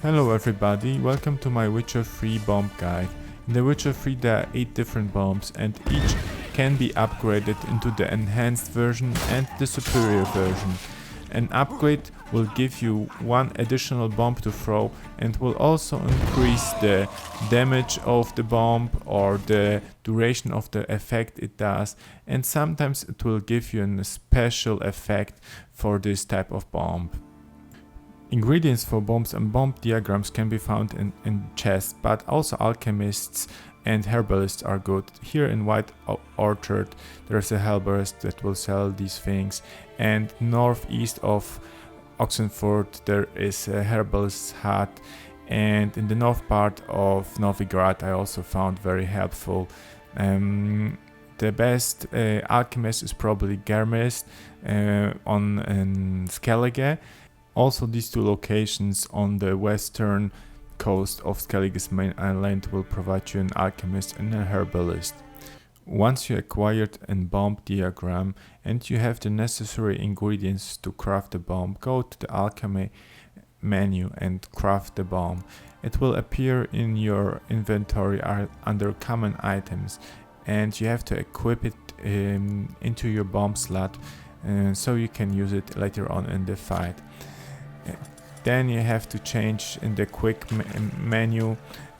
Hello everybody, welcome to my Witcher 3 bomb guide. In the Witcher 3 there are 8 different bombs and each can be upgraded into the enhanced version and the superior version. An upgrade will give you one additional bomb to throw and will also increase the damage of the bomb or the duration of the effect it does, and sometimes it will give you a special effect for this type of bomb. Ingredients for bombs and bomb diagrams can be found in chests, but also alchemists and herbalists are good. Here in White Orchard there's a herbalist that will sell these things, and northeast of Oxenford there is a herbalist's hut, and in the north part of Novigrad I also found very helpful. The best alchemist is probably Germist on Skellige. Also, these two locations on the western coast of Skellige's main island will provide you an alchemist and a herbalist. Once you acquired a bomb diagram and you have the necessary ingredients to craft the bomb, go to the alchemy menu and craft the bomb. It will appear in your inventory under common items, and you have to equip it into your bomb slot so you can use it later on in the fight. Then you have to change in the quick menu,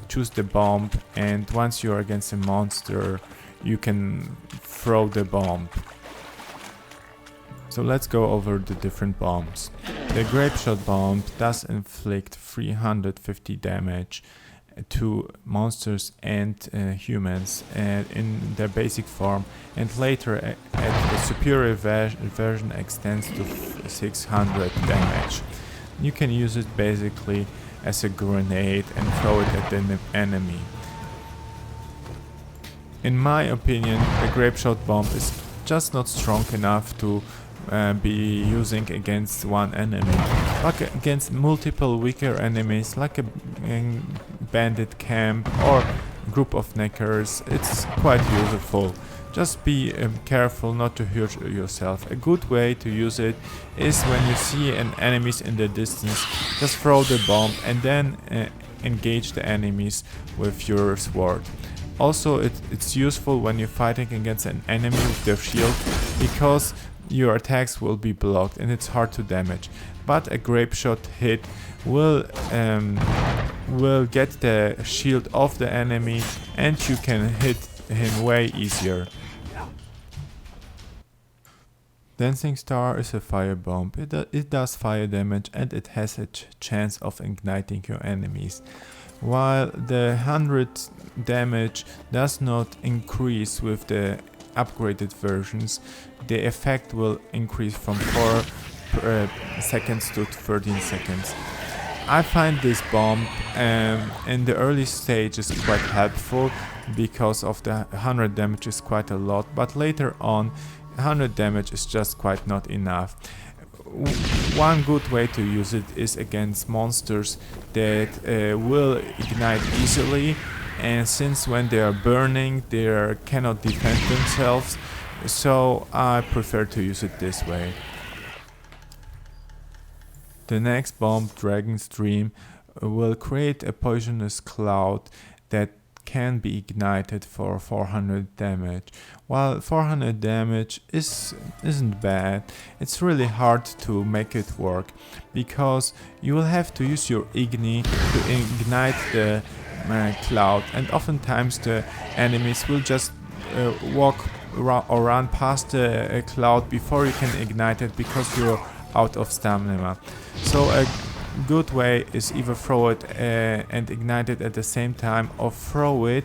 choose the bomb, and once you're against a monster you can throw the bomb. So let's go over the different bombs. The Grapeshot bomb does inflict 350 damage to monsters and humans in their basic form, and later at the superior version extends to 600 damage. You can use it basically as a grenade and throw it at the enemy. In my opinion, the Grapeshot bomb is just not strong enough to be using against one enemy. Like against multiple weaker enemies like a bandit camp or group of knackers, it's quite useful. Just be careful not to hurt yourself. A good way to use it is when you see an enemies in the distance, just throw the bomb and then engage the enemies with your sword. Also, it's useful when you're fighting against an enemy with their shield, because your attacks will be blocked and it's hard to damage. But a Grapeshot hit will get the shield of the enemy and you can hit him way easier. Dancing Star is a fire bomb. It does fire damage and it has a chance of igniting your enemies. While the 100 damage does not increase with the upgraded versions, the effect will increase from 4 seconds to 13 seconds. I find this bomb in the early stages quite helpful because of the 100 damage is quite a lot, but later on 100 damage is just quite not enough. One good way to use it is against monsters that will ignite easily, and since when they are burning they cannot defend themselves, so I prefer to use it this way. The next bomb, Dragon's Dream, will create a poisonous cloud that can be ignited for 400 damage. While 400 damage isn't bad, it's really hard to make it work, because you will have to use your Igni to ignite the cloud, and oftentimes the enemies will just walk or run past the cloud before you can ignite it because you're out of stamina. So a good way is either throw it and ignite it at the same time, or throw it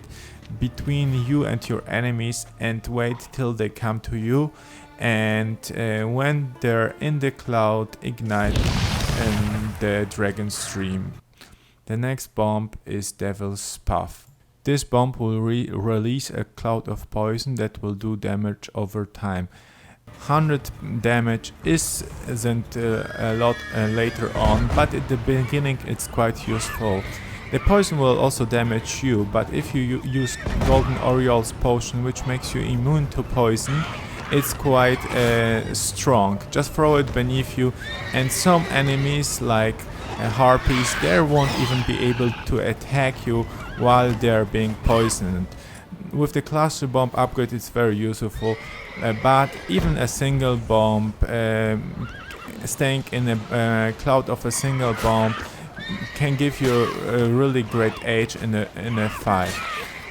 between you and your enemies and wait till they come to you, and when they're in the cloud, ignite the Dragon's Stream. The next bomb is Devil's Puff. This bomb will release a cloud of poison that will do damage over time. 100 damage isn't a lot later on, but at the beginning it's quite useful. The poison will also damage you, but if you use Golden Oriole's potion, which makes you immune to poison, it's quite strong. Just throw it beneath you, and some enemies like harpies, they won't even be able to attack you while they're being poisoned. With the cluster bomb upgrade it's very useful, but even a single bomb, staying in a cloud of a single bomb can give you a really great edge in a fight.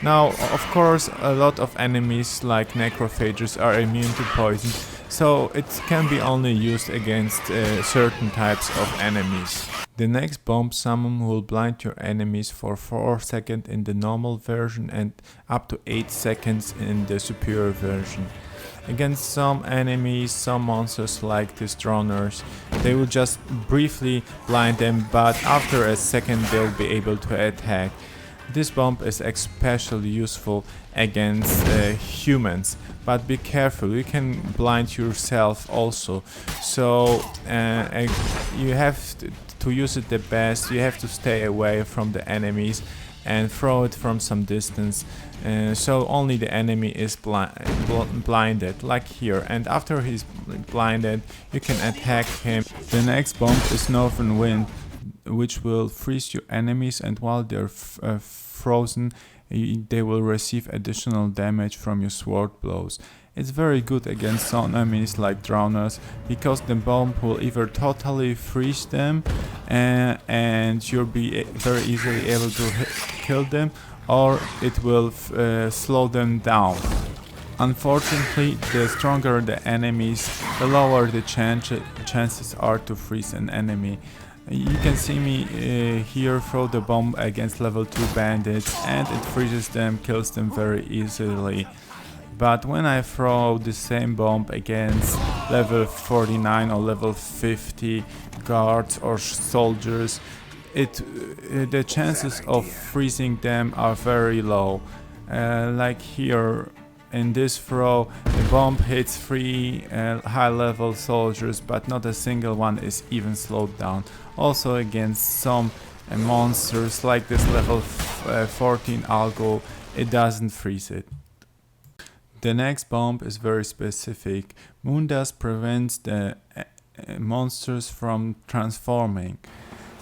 Now, of course, a lot of enemies like necrophages are immune to poison, so it can be only used against certain types of enemies. The next bomb, Samum, will blind your enemies for 4 seconds in the normal version and up to 8 seconds in the superior version. Against some enemies, some monsters like these droners, they will just briefly blind them, but after a second they'll be able to attack. This bomb is especially useful against humans, but be careful, you can blind yourself also, so you have to use it the best. You have to stay away from the enemies and throw it from some distance, so only the enemy is blinded, like here, and after he's blinded you can attack him. The next bomb is Northern Wind, which will freeze your enemies, and while they're frozen they will receive additional damage from your sword blows. It's very good against some enemies like drowners, because the bomb will either totally freeze them and you'll be very easily able to kill them, or it will slow them down. Unfortunately, the stronger the enemies, the lower the chances are to freeze an enemy. You can see me here throw the bomb against level 2 bandits, and it freezes them, kills them very easily. But when I throw the same bomb against level 49 or level 50 guards or soldiers, the chances of freezing them are very low. Like here in this throw, the bomb hits 3 high level soldiers, but not a single one is even slowed down. Also against some monsters like this level 14 algo, it doesn't freeze it. The next bomb is very specific. Moondust prevents the monsters from transforming.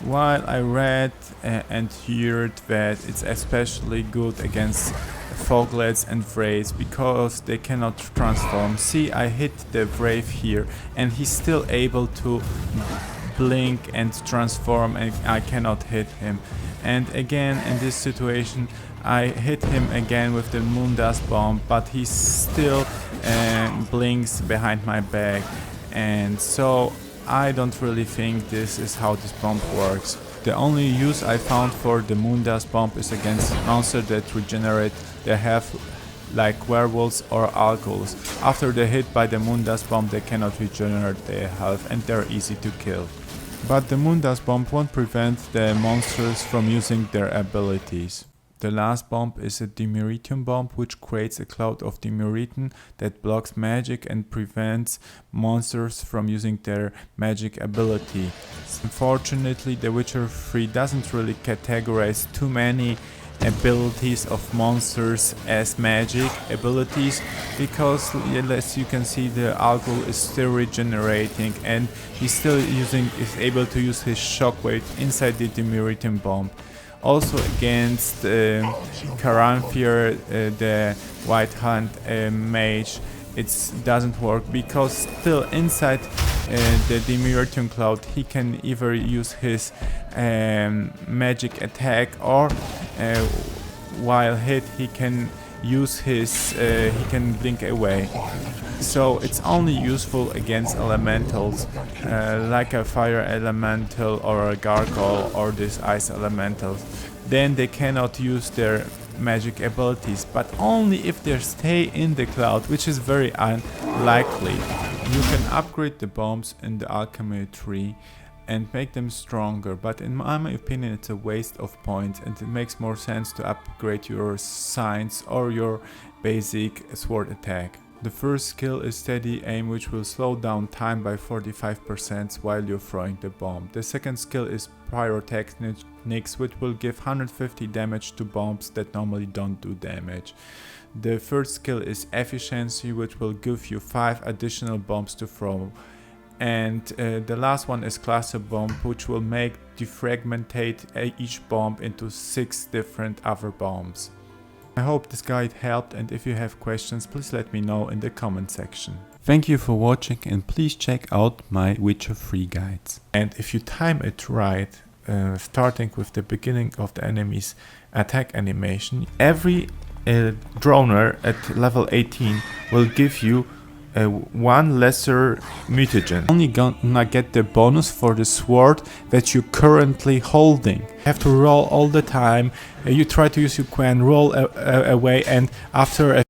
While I read and heard that it's especially good against foglets and wraiths because they cannot transform. See, I hit the wraith here and he's still able to blink and transform, and I cannot hit him. And again in this situation I hit him again with the Moondust bomb, but he still blinks behind my back, and so I don't really think this is how this bomb works. The only use I found for the Moondust bomb is against monsters that regenerate their health like werewolves or algos. After they're hit by the Moondust bomb they cannot regenerate their health and they're easy to kill. But the Moondust bomb won't prevent the monsters from using their abilities. The last bomb is a Dimeritium bomb, which creates a cloud of Dimeritium that blocks magic and prevents monsters from using their magic ability. Unfortunately, The Witcher 3 doesn't really categorize too many abilities of monsters as magic abilities, because as you can see the algo is still regenerating and is able to use his shockwave inside the Dimeritium bomb. Also against Karanthir, the White Hand mage, it doesn't work because still inside the Dimeritium cloud he can either use his magic attack, or while hit he can use his he can blink away. So it's only useful against elementals like a fire elemental or a gargoyle or this ice elementals. Then they cannot use their magic abilities, but only if they stay in the cloud, which is very unlikely. You can upgrade the bombs in the alchemy tree and make them stronger, but in my opinion it's a waste of points, and it makes more sense to upgrade your science or your basic sword attack. The first skill is steady aim, which will slow down time by 45% while you're throwing the bomb. The second skill is pyrotechnics, which will give 150 damage to bombs that normally don't do damage. The first skill is efficiency, which will give you 5 additional bombs to throw. And the last one is cluster bomb, which will make defragmentate each bomb into 6 different other bombs. I hope this guide helped, and if you have questions, please let me know in the comment section. Thank you for watching, and please check out my Witcher 3 guides. And if you time it right, starting with the beginning of the enemy's attack animation, every droner at level 18 will give you one lesser mutagen. Only gonna get the bonus for the sword that you're currently holding. You have to roll all the time. You try to use your quen, roll away, and after a